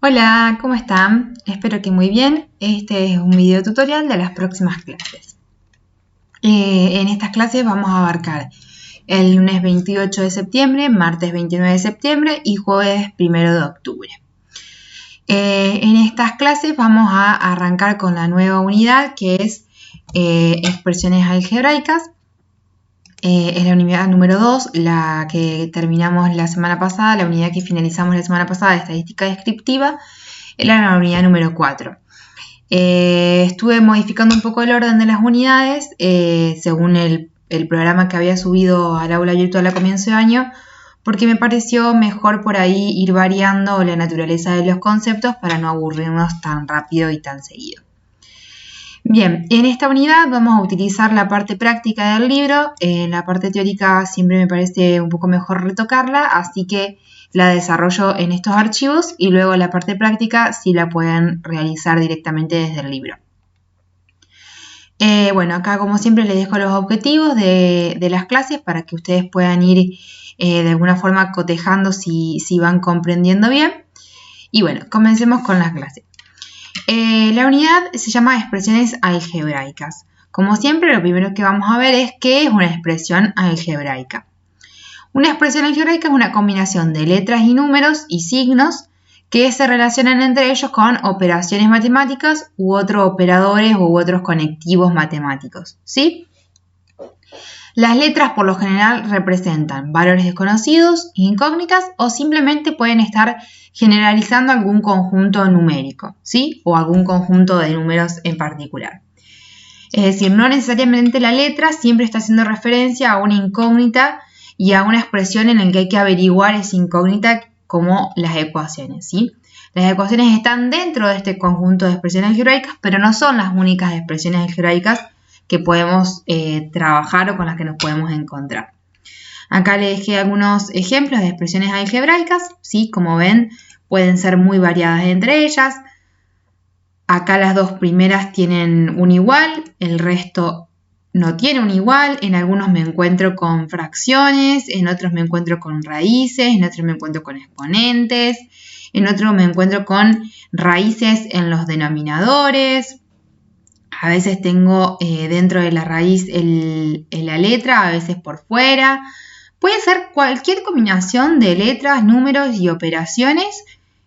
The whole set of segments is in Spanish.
Hola, ¿cómo están? Espero que muy bien. Este es un video tutorial de las próximas clases. En estas clases vamos a abarcar el lunes 28 de septiembre, martes 29 de septiembre y jueves 1 de octubre. En estas clases vamos a arrancar con la nueva unidad que es expresiones algebraicas. Es la unidad número 2, la que terminamos la semana pasada, la unidad que finalizamos la semana pasada de estadística descriptiva, era la unidad número 4. Estuve modificando un poco el orden de las unidades según el programa que había subido al aula virtual a comienzo de año, porque me pareció mejor por ahí ir variando la naturaleza de los conceptos para no aburrirnos tan rápido y tan seguido. Bien, en esta unidad vamos a utilizar la parte práctica del libro. La parte teórica siempre me parece un poco mejor retocarla, así que la desarrollo en estos archivos y luego la parte práctica sí la pueden realizar directamente desde el libro. Bueno, acá como siempre les dejo los objetivos de las clases para que ustedes puedan ir de alguna forma cotejando si van comprendiendo bien. Y bueno, comencemos con las clases. La unidad se llama expresiones algebraicas. Como siempre, lo primero que vamos a ver es qué es una expresión algebraica. Una expresión algebraica es una combinación de letras y números y signos que se relacionan entre ellos con operaciones matemáticas u otros operadores u otros conectivos matemáticos, ¿sí? Las letras por lo general representan valores desconocidos, incógnitas o simplemente pueden estar generalizando algún conjunto numérico, ¿sí? O algún conjunto de números en particular. Es decir, no necesariamente la letra siempre está haciendo referencia a una incógnita y a una expresión en la que hay que averiguar esa incógnita como las ecuaciones, ¿sí? Las ecuaciones están dentro de este conjunto de expresiones algebraicas, pero no son las únicas expresiones algebraicas que podemos trabajar o con las que nos podemos encontrar. Acá les dejé algunos ejemplos de expresiones algebraicas, ¿sí? Como ven, pueden ser muy variadas entre ellas. Acá las dos primeras tienen un igual, el resto no tiene un igual. En algunos me encuentro con fracciones, en otros me encuentro con raíces, en otros me encuentro con exponentes, en otros me encuentro con raíces en los denominadores. A veces tengo dentro de la raíz la letra, a veces por fuera. Puede ser cualquier combinación de letras, números y operaciones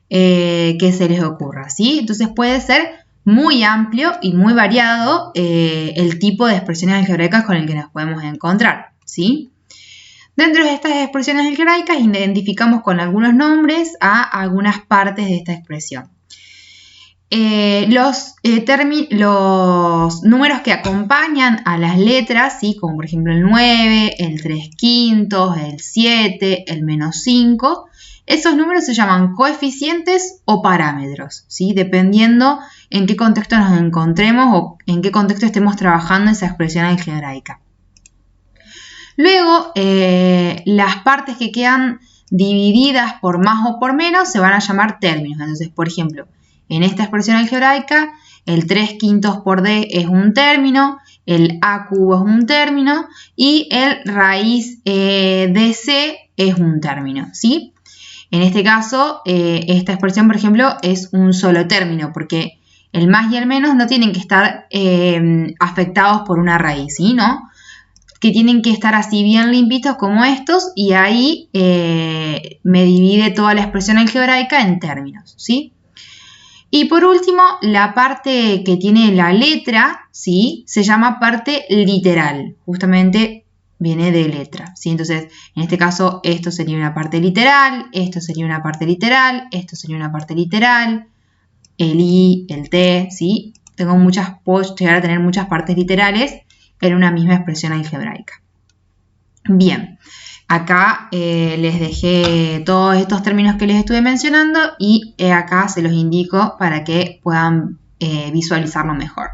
que se les ocurra, ¿sí? Entonces puede ser muy amplio y muy variado el tipo de expresiones algebraicas con el que nos podemos encontrar, ¿sí? Dentro de estas expresiones algebraicas identificamos con algunos nombres a algunas partes de esta expresión. Los números que acompañan a las letras, ¿sí? Como por ejemplo el 9, el 3/5, el 7, el -5, esos números se llaman coeficientes o parámetros, ¿sí? Dependiendo en qué contexto nos encontremos o en qué contexto estemos trabajando esa expresión algebraica. Luego, las partes que quedan divididas por más o por menos se van a llamar términos. Entonces, por ejemplo, en esta expresión algebraica, el 3/5 por d es un término, el a cubo es un término y el raíz de c es un término, ¿sí? En este caso, esta expresión, por ejemplo, es un solo término porque el más y el menos no tienen que estar afectados por una raíz, ¿sí? ¿No? Que tienen que estar así bien limpitos como estos y ahí me divide toda la expresión algebraica en términos, ¿sí? Y por último, la parte que tiene la letra, ¿sí? Se llama parte literal, justamente viene de letra, ¿sí? Entonces, en este caso, esto sería una parte literal, esto sería una parte literal, esto sería una parte literal, el i, el t, ¿sí? Puedo llegar a tener muchas partes literales en una misma expresión algebraica. Bien. Acá les dejé todos estos términos que les estuve mencionando y acá se los indico para que puedan visualizarlo mejor.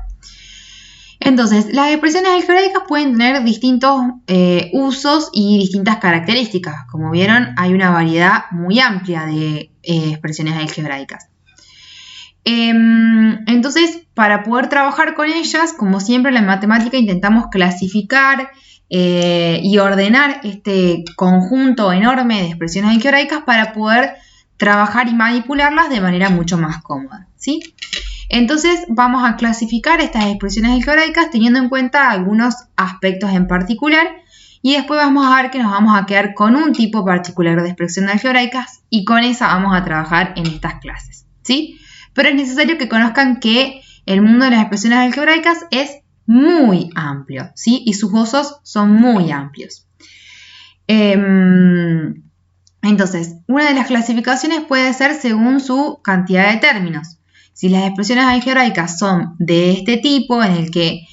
Entonces, las expresiones algebraicas pueden tener distintos usos y distintas características. Como vieron, hay una variedad muy amplia de expresiones algebraicas. Entonces, para poder trabajar con ellas, como siempre en la matemática intentamos clasificar y ordenar este conjunto enorme de expresiones algebraicas para poder trabajar y manipularlas de manera mucho más cómoda, ¿sí? Entonces vamos a clasificar estas expresiones algebraicas teniendo en cuenta algunos aspectos en particular y después vamos a ver que nos vamos a quedar con un tipo particular de expresión algebraicas y con esa vamos a trabajar en estas clases, ¿sí? Pero es necesario que conozcan que el mundo de las expresiones algebraicas es muy amplio, ¿sí? Y sus usos son muy amplios. Entonces, una de las clasificaciones puede ser según su cantidad de términos. Si las expresiones algebraicas son de este tipo, en el que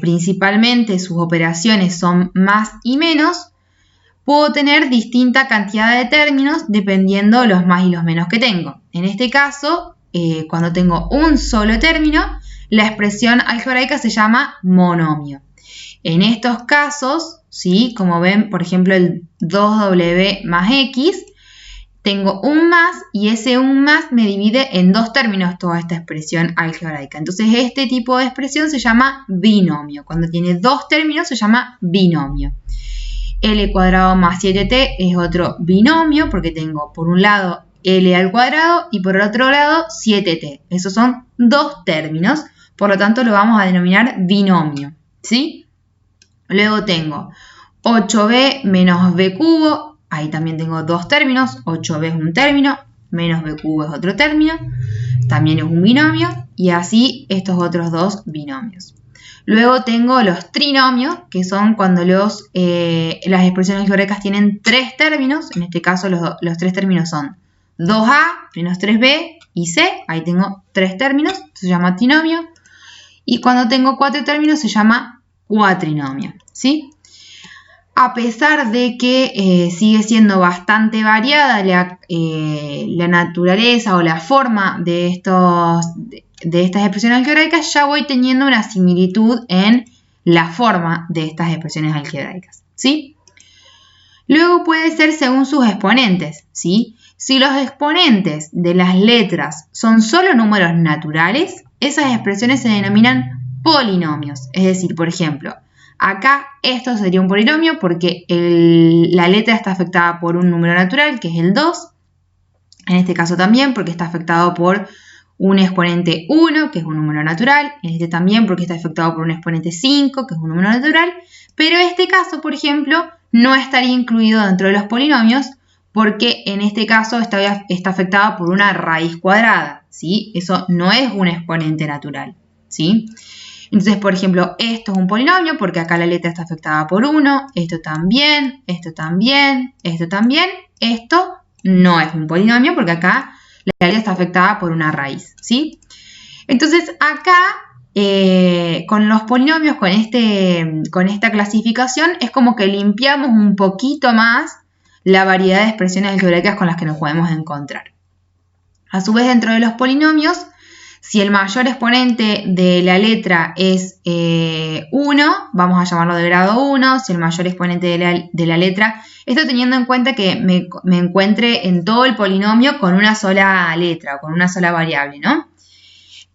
principalmente sus operaciones son más y menos, puedo tener distinta cantidad de términos dependiendo los más y los menos que tengo. En este caso, cuando tengo un solo término, la expresión algebraica se llama monomio. En estos casos, ¿sí? Como ven, por ejemplo, el 2w más x, tengo un más y ese un más me divide en dos términos toda esta expresión algebraica. Entonces, este tipo de expresión se llama binomio. Cuando tiene dos términos se llama binomio. L cuadrado más 7t es otro binomio porque tengo por un lado L al cuadrado y por el otro lado 7t. Esos son dos términos, por lo tanto lo vamos a denominar binomio, ¿sí? Luego tengo 8b menos b cubo, ahí también tengo dos términos, 8b es un término, menos b cubo es otro término, también es un binomio, y así estos otros dos binomios. Luego tengo los trinomios, que son cuando las expresiones algebraicas tienen tres términos, en este caso los tres términos son 2a menos 3b y c, ahí tengo tres términos, se llama trinomio, y cuando tengo cuatro términos se llama cuatrinomio, ¿sí? A pesar de que sigue siendo bastante variada la naturaleza o la forma de estas expresiones algebraicas, ya voy teniendo una similitud en la forma de estas expresiones algebraicas, ¿sí? Luego puede ser según sus exponentes, ¿sí? Si los exponentes de las letras son solo números naturales, esas expresiones se denominan polinomios. Es decir, por ejemplo, acá esto sería un polinomio porque la letra está afectada por un número natural, que es el 2. En este caso también porque está afectado por un exponente 1, que es un número natural. En este también porque está afectado por un exponente 5, que es un número natural. Pero este caso, por ejemplo, no estaría incluido dentro de los polinomios porque en este caso está afectado por una raíz cuadrada, ¿sí? Eso no es un exponente natural, ¿sí? Entonces, por ejemplo, esto es un polinomio porque acá la letra está afectada por 1, esto también, esto también, esto también. Esto no es un polinomio porque acá la letra está afectada por una raíz, ¿sí? Entonces, acá, con los polinomios, con esta clasificación, es como que limpiamos un poquito más la variedad de expresiones algebraicas con las que nos podemos encontrar. A su vez, dentro de los polinomios, si el mayor exponente de la letra es 1, vamos a llamarlo de grado 1. Si el mayor exponente de la letra, esto teniendo en cuenta que me encuentre en todo el polinomio con una sola letra o con una sola variable, ¿no?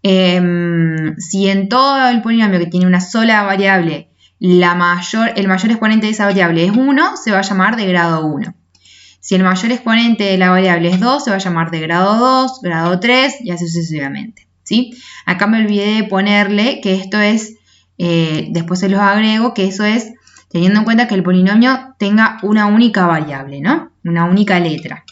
Si en todo el polinomio que tiene una sola variable, el mayor exponente de esa variable es 1, se va a llamar de grado 1. Si el mayor exponente de la variable es 2, se va a llamar de grado 2, grado 3 y así sucesivamente, ¿sí? Acá me olvidé de ponerle que esto es, después se los agrego, que eso es teniendo en cuenta que el polinomio tenga una única variable, ¿no? Una única letra.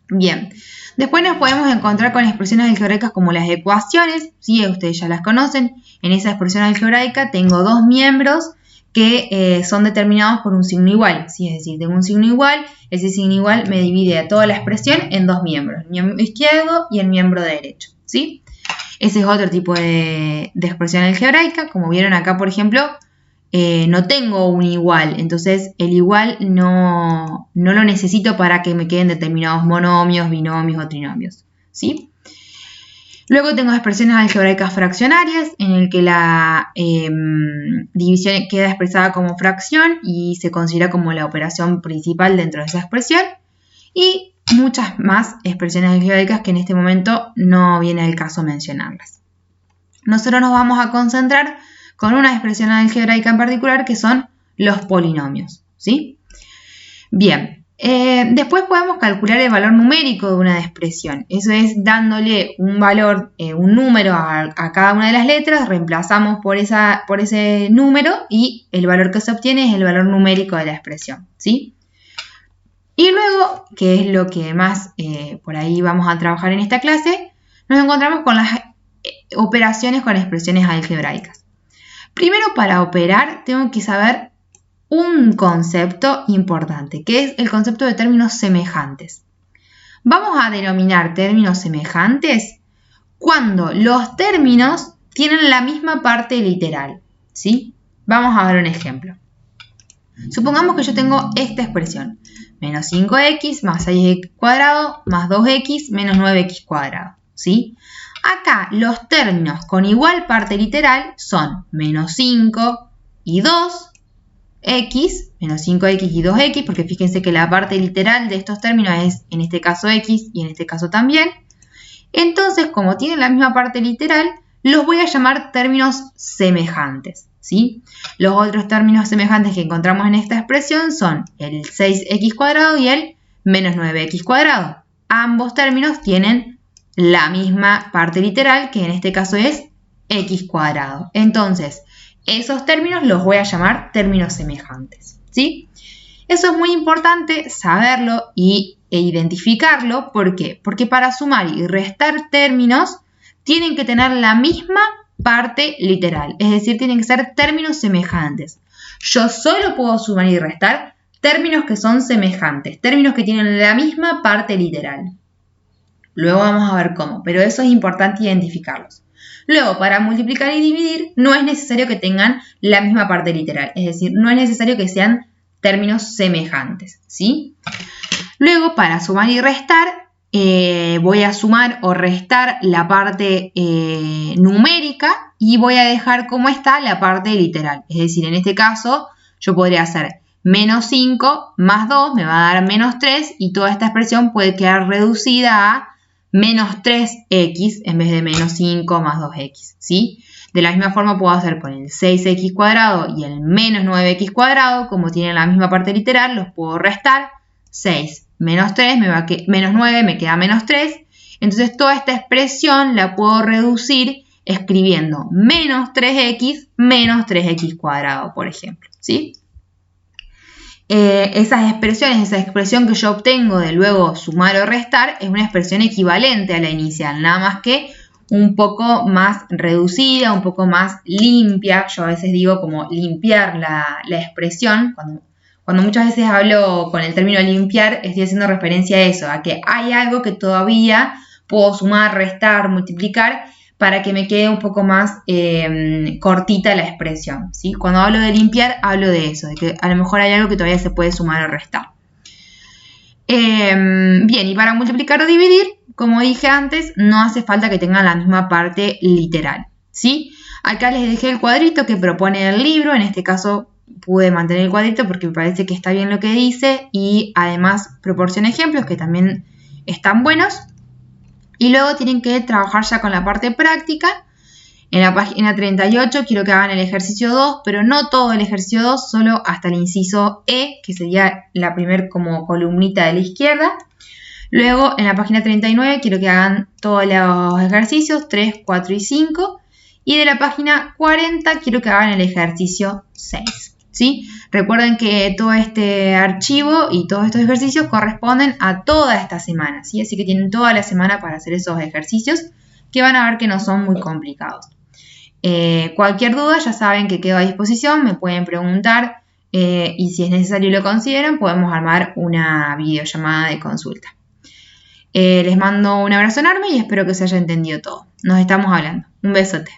Bien. Después nos podemos encontrar con expresiones algebraicas como las ecuaciones, ¿sí? Ustedes ya las conocen. En esa expresión algebraica tengo dos miembros que son determinados por un signo igual, ¿sí? Es decir, tengo un signo igual, ese signo igual me divide a toda la expresión en dos miembros, el miembro izquierdo y el miembro derecho, ¿sí? Ese es otro tipo de expresión algebraica. Como vieron acá, por ejemplo, no tengo un igual, entonces el igual no lo necesito para que me queden determinados monomios, binomios o trinomios, ¿sí? Luego tengo expresiones algebraicas fraccionarias, en el que la división queda expresada como fracción y se considera como la operación principal dentro de esa expresión. Y muchas más expresiones algebraicas que en este momento no viene al caso mencionarlas. Nosotros nos vamos a concentrar con una expresión algebraica en particular que son los polinomios, ¿sí? Bien, Después podemos calcular el valor numérico de una expresión. Eso es dándole un valor, un número a cada una de las letras, reemplazamos por ese número y el valor que se obtiene es el valor numérico de la expresión, ¿sí? Y luego, que es lo que más por ahí vamos a trabajar en esta clase, nos encontramos con las operaciones con expresiones algebraicas. Primero, para operar, tengo que saber un concepto importante, que es el concepto de términos semejantes. Vamos a denominar términos semejantes cuando los términos tienen la misma parte literal, ¿sí? Vamos a ver un ejemplo. Supongamos que yo tengo esta expresión, menos 5x más 6x cuadrado más 2x menos 9x cuadrado, ¿sí? Acá los términos con igual parte literal son menos 5 y 2, x, menos 5x y 2x, porque fíjense que la parte literal de estos términos es en este caso x y en este caso también. Entonces, como tienen la misma parte literal, los voy a llamar términos semejantes, ¿sí? Los otros términos semejantes que encontramos en esta expresión son el 6x cuadrado y el menos 9x cuadrado. Ambos términos tienen la misma parte literal, que en este caso es x cuadrado. Entonces, esos términos los voy a llamar términos semejantes, ¿sí? Eso es muy importante saberlo e identificarlo. ¿Por qué? Porque para sumar y restar términos tienen que tener la misma parte literal, es decir, tienen que ser términos semejantes. Yo solo puedo sumar y restar términos que son semejantes, términos que tienen la misma parte literal. Luego vamos a ver cómo, pero eso es importante identificarlos. Luego, para multiplicar y dividir, no es necesario que tengan la misma parte literal, es decir, no es necesario que sean términos semejantes, ¿sí? Luego, para sumar y restar, voy a sumar o restar la parte numérica y voy a dejar como está la parte literal. Es decir, en este caso, yo podría hacer menos 5 más 2, me va a dar menos 3 y toda esta expresión puede quedar reducida a menos 3x en vez de menos 5 más 2x, ¿sí? De la misma forma puedo hacer con el 6x cuadrado y el menos 9x cuadrado, como tienen la misma parte literal, los puedo restar. 6 menos 3, menos 9 me queda menos 3. Entonces toda esta expresión la puedo reducir escribiendo menos 3x cuadrado, por ejemplo, ¿sí? Esa expresión que yo obtengo de luego sumar o restar es una expresión equivalente a la inicial, nada más que un poco más reducida, un poco más limpia. Yo a veces digo como limpiar la expresión. Cuando muchas veces hablo con el término limpiar, estoy haciendo referencia a eso, a que hay algo que todavía puedo sumar, restar, multiplicar, para que me quede un poco más cortita la expresión, ¿sí? Cuando hablo de limpiar, hablo de eso, de que a lo mejor hay algo que todavía se puede sumar o restar. Bien, y para multiplicar o dividir, como dije antes, no hace falta que tengan la misma parte literal, ¿sí? Acá les dejé el cuadrito que propone el libro, en este caso pude mantener el cuadrito porque me parece que está bien lo que dice y además proporciona ejemplos que también están buenos. Y luego tienen que trabajar ya con la parte práctica. En la página 38 quiero que hagan el ejercicio 2, pero no todo el ejercicio 2, solo hasta el inciso E, que sería la primer como columnita de la izquierda. Luego en la página 39 quiero que hagan todos los ejercicios 3, 4 y 5. Y de la página 40 quiero que hagan el ejercicio 6, ¿sí? Recuerden que todo este archivo y todos estos ejercicios corresponden a toda esta semana, ¿sí? Así que tienen toda la semana para hacer esos ejercicios que van a ver que no son muy complicados. Cualquier duda ya saben que quedo a disposición, me pueden preguntar y si es necesario y lo consideran, podemos armar una videollamada de consulta. Les mando un abrazo enorme y espero que se haya entendido todo. Nos estamos hablando. Un besote.